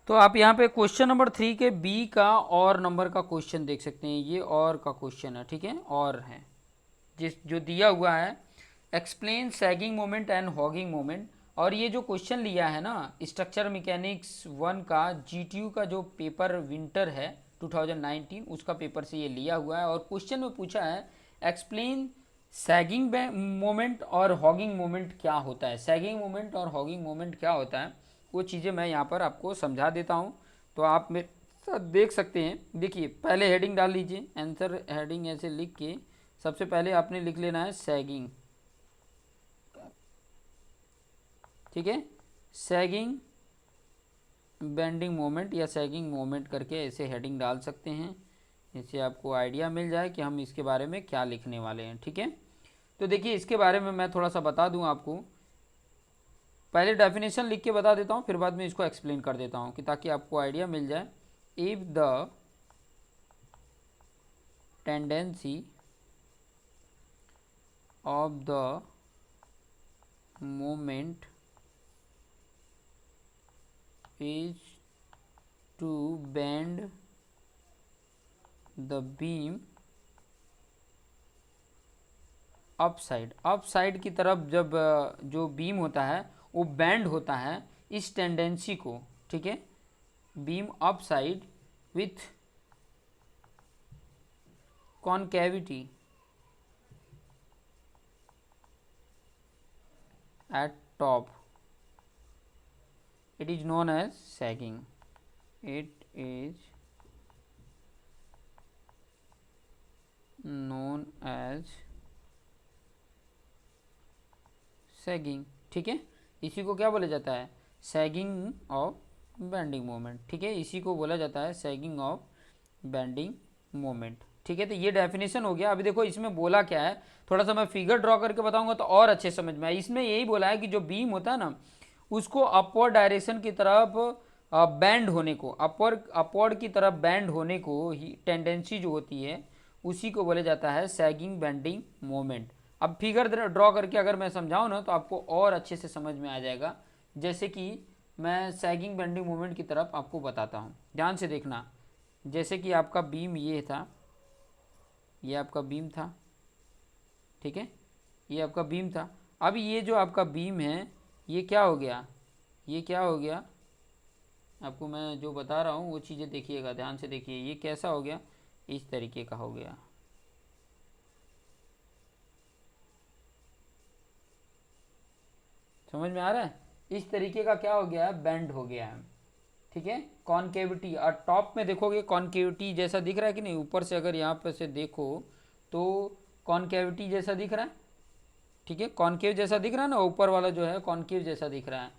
तो आप यहाँ पे क्वेश्चन नंबर 3 के बी का और नंबर का क्वेश्चन देख सकते हैं। ये और का क्वेश्चन है, ठीक है, और है जिस जो दिया हुआ है, explain sagging moment and hogging moment. और ये जो क्वेश्चन लिया है ना, स्ट्रक्चर मैकेनिक्स 1 का जीटीयू का जो पेपर विंटर है 2019, उसका पेपर से ये लिया हुआ है। और क्वेश्चन में पूछा है एक्सप्लेन सैगिंग मोमेंट और हॉगिंग मोमेंट क्या होता है। सैगिंग मोमेंट और हॉगिंग मोमेंट क्या होता है, वो चीज़ें मैं यहाँ पर आपको समझा देता हूँ, तो आप मेरे साथ देख सकते हैं। देखिए, पहले हेडिंग डाल लीजिए, आंसर हेडिंग ऐसे लिख के सबसे पहले आपने लिख लेना है सैगिंग, ठीक है, सैगिंग बेंडिंग मोमेंट या सैगिंग मोमेंट करके ऐसे हेडिंग डाल सकते हैं। इससे आपको आइडिया मिल जाए कि हम इसके बारे में क्या लिखने वाले हैं, ठीक है। तो देखिए, इसके बारे में मैं थोड़ा सा बता दूं आपको। पहले डेफिनेशन लिख के बता देता हूँ, फिर बाद में इसको एक्सप्लेन कर देता हूँ कि ताकि आपको आइडिया मिल जाए। If the tendency of the moment is to bend the beam upside, upside की तरफ जब जो बीम होता है वो बैंड होता है, इस टेंडेंसी को, ठीक है, beam upside with कॉनकेविटी eight top, it is known as sagging. It is known as sagging, ठीक है। इसी को क्या बोला जाता है, सैगिंग ऑफ बेंडिंग मोमेंट, ठीक है, इसी को बोला जाता है सैगिंग ऑफ बेंडिंग मोमेंट, ठीक है। तो ये डेफिनेशन हो गया। अभी देखो इसमें बोला क्या है, थोड़ा सा मैं फिगर ड्रॉ करके बताऊंगा तो और अच्छे समझ में आए। इसमें यही बोला है कि जो बीम होता है ना, उसको अपवर्ड डायरेक्शन की तरफ बैंड होने को, अपवर्ड की तरफ बैंड होने को ही टेंडेंसी जो होती है, उसी को बोला जाता है सैगिंग बेंडिंग मोमेंट। अब फिगर ड्रॉ करके अगर मैं समझाऊँ ना तो आपको और अच्छे से समझ में आ जाएगा। जैसे कि मैं सैगिंग बेंडिंग मोमेंट की तरफ आपको बताता हूँ, ध्यान से देखना। जैसे कि आपका बीम ये था, ये आपका बीम था, ठीक है, ये आपका बीम था। अब ये जो आपका बीम है, ये क्या हो गया, ये क्या हो गया, आपको मैं जो बता रहा हूँ वो चीज़ें देखिएगा, ध्यान से देखिए। ये कैसा हो गया, इस तरीके का हो गया, समझ में आ रहा है। इस तरीके का क्या हो गया है, बेंड हो गया है, ठीक है। कॉनकेविटी, और टॉप में देखोगे कॉनकेविटी जैसा दिख रहा है कि नहीं, ऊपर से अगर यहाँ पर से देखो तो कॉनकेविटी जैसा दिख रहा है, ठीक है, कॉनकेव जैसा दिख रहा है ना, ऊपर वाला जो है कॉनकेव जैसा दिख रहा है,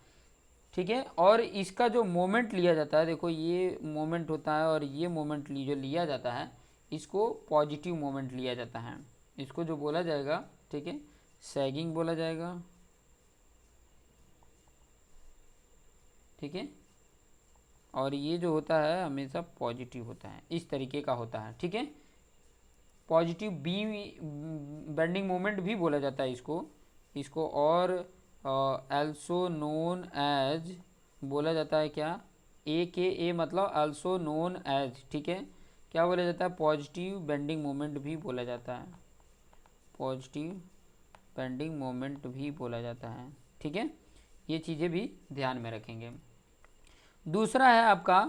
ठीक है। और इसका जो मोमेंट लिया जाता है, देखो ये मोमेंट होता है और ये मोमेंट जो लिया जाता है, इसको पॉजिटिव मोमेंट लिया जाता है। इसको जो बोला जाएगा, ठीक है, सैगिंग बोला जाएगा, ठीक है। और ये जो होता है हमेशा पॉजिटिव होता है, इस तरीके का होता है, ठीक है। पॉजिटिव बीम बेंडिंग मोमेंट भी बोला जाता है इसको, इसको और एल्सो नोन एज बोला जाता है क्या, ए के ए मतलब अल्सो नोन एज, ठीक है, क्या बोला जाता है, पॉजिटिव बेंडिंग मोमेंट भी बोला जाता है, पॉजिटिव बेंडिंग मोमेंट भी बोला जाता है, ठीक है। ये चीज़ें भी ध्यान में रखेंगे। दूसरा है आपका,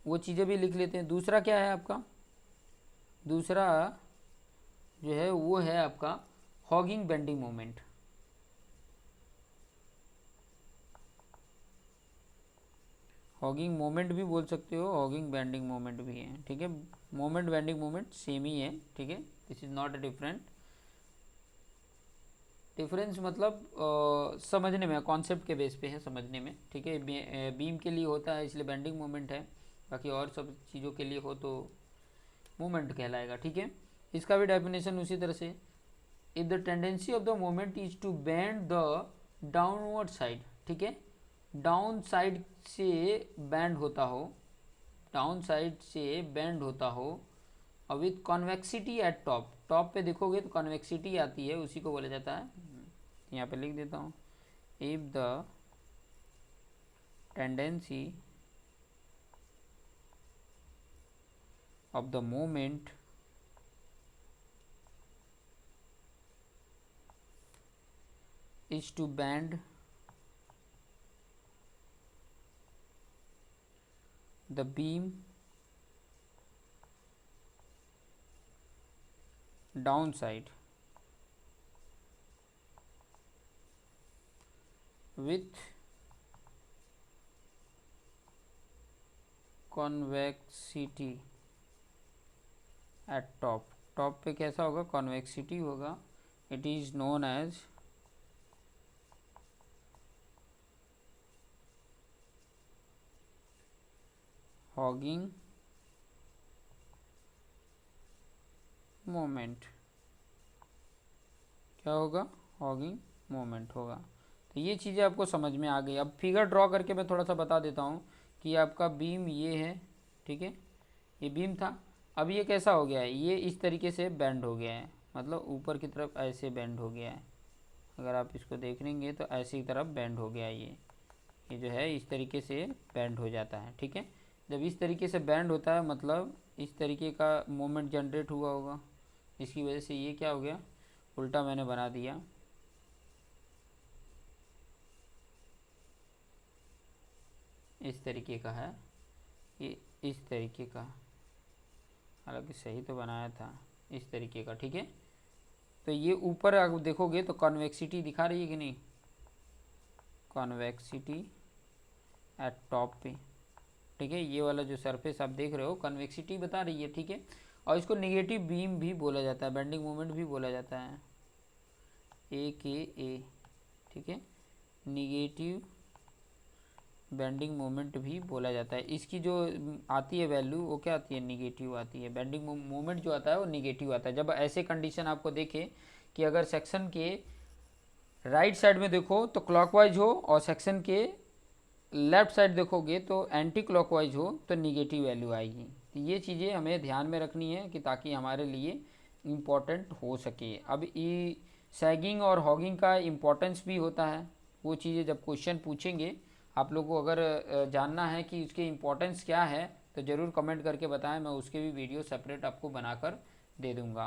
वो चीज़ें भी लिख लेते हैं। दूसरा क्या है आपका, दूसरा जो है वो है आपका hugging bending moment. Hogging moment भी बोल सकते हो, हॉगिंग बेंडिंग मोमेंट भी है, ठीक है। मोमेंट बेंडिंग मोमेंट सेम ही है, ठीक है, this is not a different. Difference मतलब समझने में, कॉन्सेप्ट के बेस पे है समझने में, ठीक है। बीम के लिए होता है इसलिए बेंडिंग मोमेंट है, बाकी और सब चीज़ों के लिए हो तो मोमेंट कहलाएगा, ठीक है। इसका भी डेफिनेशन उसी तरह से, if the tendency of the moment is to bend the downward side, ठीक है, डाउन साइड से बैंड होता हो, डाउन साइड से बैंड होता हो, और with convexity eight top, top पे देखोगे तो कॉन्वेक्सिटी आती है, उसी को बोला जाता है, यहाँ पे लिख देता हूँ, if the tendency of the movement is to bend the beam downside with convexity at top. Top पे कैसा होगा, कॉन्वेक्सिटी होगा. It is known as hogging moment. क्या होगा, हॉगिंग मोमेंट होगा. तो ये चीज़ें आपको समझ में आ गई. अब फिगर ड्रॉ करके मैं थोड़ा सा बता देता हूँ कि आपका बीम ये है, ठीक है, ये बीम था. अब ये कैसा हो गया है, ये इस तरीके से बेंड हो गया है, मतलब ऊपर की तरफ ऐसे बेंड हो गया है. अगर आप इसको देख लेंगे तो ऐसी तरफ बेंड हो गया है. ये जो है इस तरीके से बेंड हो जाता है, ठीक है. जब इस तरीके से बेंड होता है मतलब इस तरीके का मोमेंट जनरेट हुआ होगा, इसकी वजह से ये क्या हो गया, उल्टा मैंने बना दिया. इस तरीके का है ये, इस तरीके का, हालांकि सही तो बनाया था, इस तरीके का, ठीक है. तो ये ऊपर आप देखोगे तो कॉन्वेक्सिटी दिखा रही है कि नहीं, कॉन्वेक्सिटी एट टॉप पे, ठीक है. ये वाला जो सरफेस आप देख रहे हो कन्वेक्सिटी बता रही है, ठीक है. और इसको निगेटिव बीम भी बोला जाता है, बेंडिंग मोमेंट भी बोला जाता है, AKA, ठीक है. निगेटिव बेंडिंग मोमेंट भी बोला जाता है. इसकी जो आती है वैल्यू वो क्या आती है, निगेटिव आती है. बेंडिंग मोमेंट जो आता है वो निगेटिव आता है. जब ऐसे कंडीशन आपको देखे कि अगर सेक्शन के राइट साइड में देखो तो क्लॉकवाइज हो और सेक्शन के लेफ़्ट साइड देखोगे तो एंटी क्लॉकवाइज हो तो निगेटिव वैल्यू आएगी. तो ये चीज़ें हमें ध्यान में रखनी है कि ताकि हमारे लिए इम्पॉर्टेंट हो सके. अब ये सैगिंग और हॉगिंग का इम्पोर्टेंस भी होता है. वो चीज़ें जब क्वेश्चन पूछेंगे आप लोगों को अगर जानना है कि उसके इम्पोर्टेंस क्या है तो ज़रूर कमेंट करके बताएं, मैं उसके भी वीडियो सेपरेट आपको बनाकर दे दूँगा.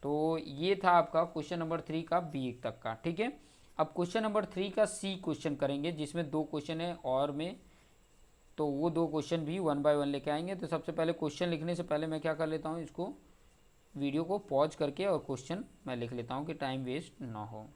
तो ये था आपका क्वेश्चन नंबर 3 का B तक का, ठीक है. अब क्वेश्चन नंबर 3 का C क्वेश्चन करेंगे जिसमें 2 क्वेश्चन है और में, तो वो 2 क्वेश्चन भी 1 बाय 1 लेके आएंगे. तो सबसे पहले क्वेश्चन लिखने से पहले मैं क्या कर लेता हूँ, इसको वीडियो को पॉज करके और क्वेश्चन मैं लिख लेता हूँ कि टाइम वेस्ट ना हो.